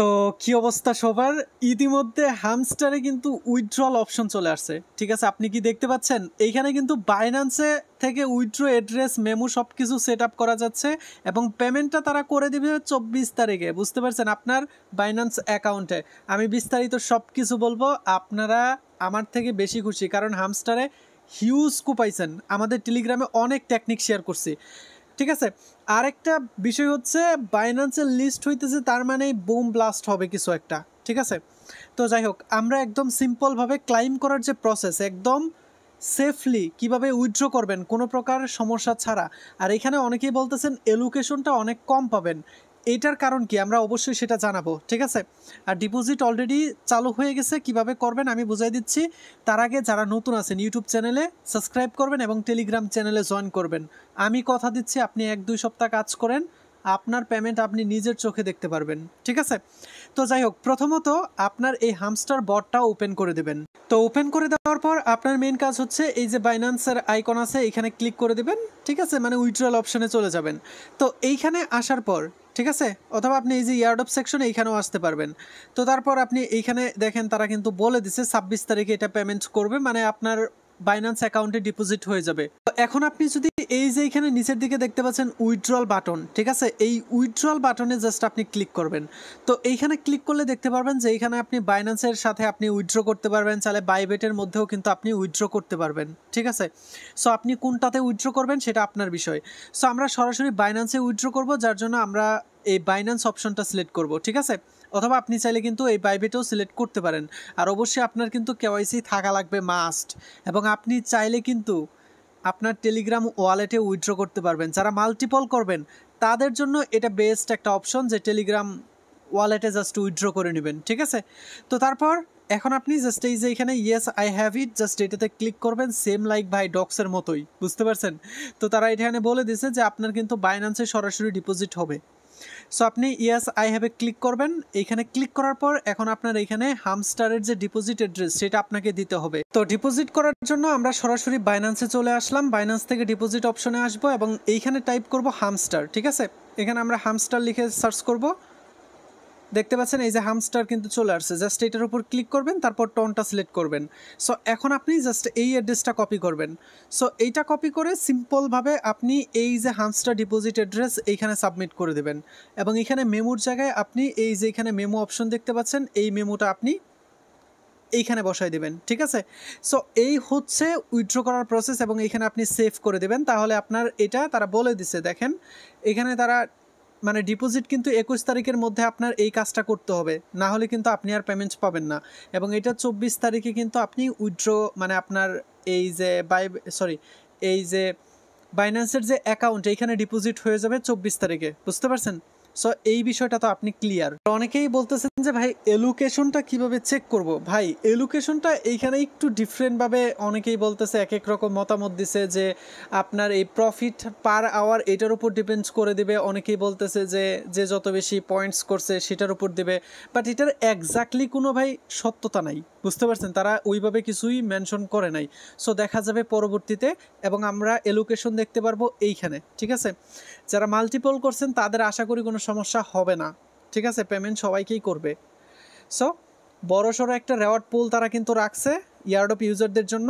তো কি অবস্থা সবার? ইতিমধ্যে হামস্টারে কিন্তু উইথড্রল অপশন চলে আসছে। ঠিক আছে, আপনি কি দেখতে পাচ্ছেন? এইখানে কিন্তু বাইন্যান্সে থেকে উইথড্র অ্যাড্রেস মেমো সব কিছু সেট আপ করা যাচ্ছে এবং পেমেন্টটা তারা করে দেবে 24 তারিখে। বুঝতে পারছেন? আপনার বাইন্যান্স অ্যাকাউন্টে। আমি বিস্তারিত সব কিছু বলবো, আপনারা আমার থেকে বেশি খুশি, কারণ হামস্টারে হিউজ কুপাইছেন। আমাদের টেলিগ্রামে অনেক টেকনিক শেয়ার করছি। ঠিক আছে, আরেকটা বিষয় হচ্ছে বাইন্যান্সের লিস্ট হইতেছে, তার মানে বুম ব্লাস্ট হবে কিছু একটা। ঠিক আছে, তো যাই হোক, আমরা একদম সিম্পলভাবে ক্লাইম করার যে প্রসেস, একদম সেফলি কিভাবে উইথড্র করবেন কোনো প্রকার সমস্যা ছাড়া। আর এখানে অনেকেই বলতেছেন এলোকেশনটা অনেক কম পাবেন, এইটার কারণ কি আমরা অবশ্যই সেটা জানাবো। ঠিক আছে, আর ডিপোজিট অলরেডি চালু হয়ে গেছে, কিভাবে করবেন আমি বুঝাই দিচ্ছি। তার আগে যারা নতুন আছেন ইউটিউব চ্যানেলে সাবস্ক্রাইব করবেন এবং টেলিগ্রাম চ্যানেলে জয়েন করবেন। আমি কথা দিচ্ছি, আপনি 1-2 সপ্তাহ কাজ করেন, আপনার পেমেন্ট আপনি নিজের চোখে দেখতে পারবেন। ঠিক আছে, তো যাই হোক, প্রথমত আপনার এই হামস্টার বটটা ওপেন করে দেবেন। তো ওপেন করে দেওয়ার পর আপনার মেন কাজ হচ্ছে এই যে বাইন্যান্সের আইকন আছে এখানে ক্লিক করে দেবেন। ঠিক আছে, মানে উইথড্রল অপশনে চলে যাবেন। তো এইখানে আসার পর, ঠিক আছে, অথবা আপনি এই যে ইয়ার্ড অফ সেকশনে এইখানেও আসতে পারবেন। তো তারপর আপনি এইখানে দেখেন তারা কিন্তু বলে দিছে 26 তারিখে এটা পেমেন্ট করবে, মানে আপনার বাইন্যান্স অ্যাকাউন্টে ডিপোজিট হয়ে যাবে। তো এখন আপনি যদি এই যে এখানে নিচের দিকে দেখতে পাচ্ছেন উইথড্রল বাটন, ঠিক আছে, এই উইথড্রল বাটনে জাস্ট আপনি ক্লিক করবেন। তো এইখানে ক্লিক করলে দেখতে পারবেন যে এইখানে আপনি বাইন্যান্সের সাথে আপনি উইথড্র করতে পারবেন, চাইলে বাইবেটের মধ্যেও কিন্তু আপনি উইথড্র করতে পারবেন। ঠিক আছে, সো আপনি কোনটাতে উইথড্র করবেন সেটা আপনার বিষয়। সো আমরা সরাসরি বাইন্যান্সে উইথড্র করব, যার জন্য আমরা এই বাইন্যান্স অপশনটা সিলেক্ট করব। ঠিক আছে, অথবা আপনি চাইলে কিন্তু এই বাইবেটেও সিলেক্ট করতে পারেন। আর অবশ্যই আপনার কিন্তু কেওয়াইসি থাকা লাগবে মাস্ট, এবং আপনি চাইলে কিন্তু আপনার টেলিগ্রাম ওয়ালেটে উইথড্র করতে পারবেন। যারা মাল্টিপল করবেন তাদের জন্য এটা বেস্ট একটা অপশন, যে টেলিগ্রাম ওয়ালেটে জাস্ট উইথড্র করে নেবেন। ঠিক আছে, তো তারপর এখন আপনি জাস্ট এই যে এখানে yes I have it, just এটাতে ক্লিক করবেন, সেম লাইক ভাই ডক্সের মতোই। বুঝতে পারছেন? তো তারা এখানে বলে দিছে যে আপনার কিন্তু বাইন্যান্সে সরাসরি ডিপোজিট হবে। সো আপনি yes I have a click করবেন। এইখানে ক্লিক করার পর এখন আপনার এখানে হামস্টারের যে ডিপোজিট অ্যাড্রেস সেটা আপনাকে দিতে হবে। তো ডিপোজিট করার জন্য আমরা সরাসরি বাইন্যান্সে চলে আসলাম, বাইন্যান্স থেকে ডিপোজিট অপশনে আসবো এবং এইখানে টাইপ করব হামস্টার। ঠিক আছে, এখানে আমরা হামস্টার লিখে সার্চ করব। দেখতে পাচ্ছেন এই যে হামস্টার কিন্তু চলে আসছে, জাস্ট এটার উপর ক্লিক করবেন, তারপর টোনটা সিলেক্ট করবেন। সো এখন আপনি জাস্ট এই অ্যাড্রেসটা কপি করবেন। সো এইটা কপি করে সিম্পলভাবে আপনি এই যে হামস্টার ডিপোজিট অ্যাড্রেস এইখানে সাবমিট করে দেবেন, এবং এখানে মেমোর জায়গায় আপনি এই যে এখানে মেমো অপশন দেখতে পাচ্ছেন, এই মেমোটা আপনি এইখানে বসাই দেবেন। ঠিক আছে, সো এই হচ্ছে উইথড্র করার প্রসেস, এবং এইখানে আপনি সেভ করে দেবেন। তাহলে আপনার এটা তারা বলে দিছে, দেখেন এখানে তারা মানে ডিপোজিট কিন্তু 21 তারিখের মধ্যে আপনার এই কাজটা করতে হবে, না হলে কিন্তু আপনি আর পেমেন্ট পাবেন না। এবং এটা 24 তারিখে কিন্তু আপনি উইথড্র মানে আপনার এই যে এই যে বাইন্যান্সের যে অ্যাকাউন্ট এইখানে ডিপোজিট হয়ে যাবে 24 তারিখে। বুঝতে পারছেন? সো এই বিষয়টা তো আপনি ক্লিয়ার। অনেকেই বলতেছেন যে ভাই এলোকেশনটা কিভাবে চেক করব। ভাই এলোকেশনটা এইখানে একটু ডিফারেন্টভাবে অনেকেই বলতেছে, এক এক রকম মতামত দিছে যে আপনার এই প্রফিট পার আওয়ার এটার উপর ডিপেন্ডস করে দেবে। অনেকেই বলতেছে যে যে যত বেশি পয়েন্টস করছে সেটার উপর দেবে, বাট এটার এক্স্যাক্টলি কোনো ভাই সত্যতা নাই। বুঝতে পারছেন? তারা ওইভাবে কিছুই মেনশন করে নাই। সো দেখা যাবে পরবর্তীতে, এবং আমরা এলোকেশন দেখতে পারবো এইখানে। ঠিক আছে, যারা মাল্টিপল করছেন তাদের আশা করি কোনো সমস্যা হবে না। ঠিক আছে, পেমেন্ট সবাইকেই করবে। সো বড়সড় একটা রেওয়ার্ড পুল তারা কিন্তু রাখছে ইয়ার্ড অফ ইউজারদের জন্য।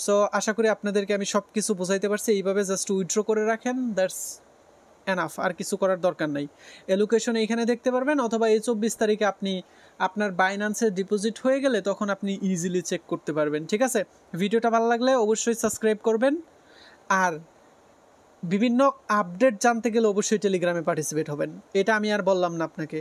সো আশা করি আপনাদেরকে আমি সব কিছু বোঝাইতে পারছি। এইভাবে জাস্ট উইথড্র করে রাখেন, দ্যাটস এনাফ, আর কিছু করার দরকার নাই। এলোকেশন এইখানে দেখতে পারবেন, অথবা এই 24 তারিখে আপনি আপনার বাইন্যান্সে ডিপোজিট হয়ে গেলে তখন আপনি ইজিলি চেক করতে পারবেন। ঠিক আছে, ভিডিওটা ভালো লাগলে অবশ্যই সাবস্ক্রাইব করবেন, আর বিভিন্ন আপডেট জানতে গেলে অবশ্যই টেলিগ্রামে পার্টিসিপেট হবেন। এটা আমি আর বললাম না আপনাকে।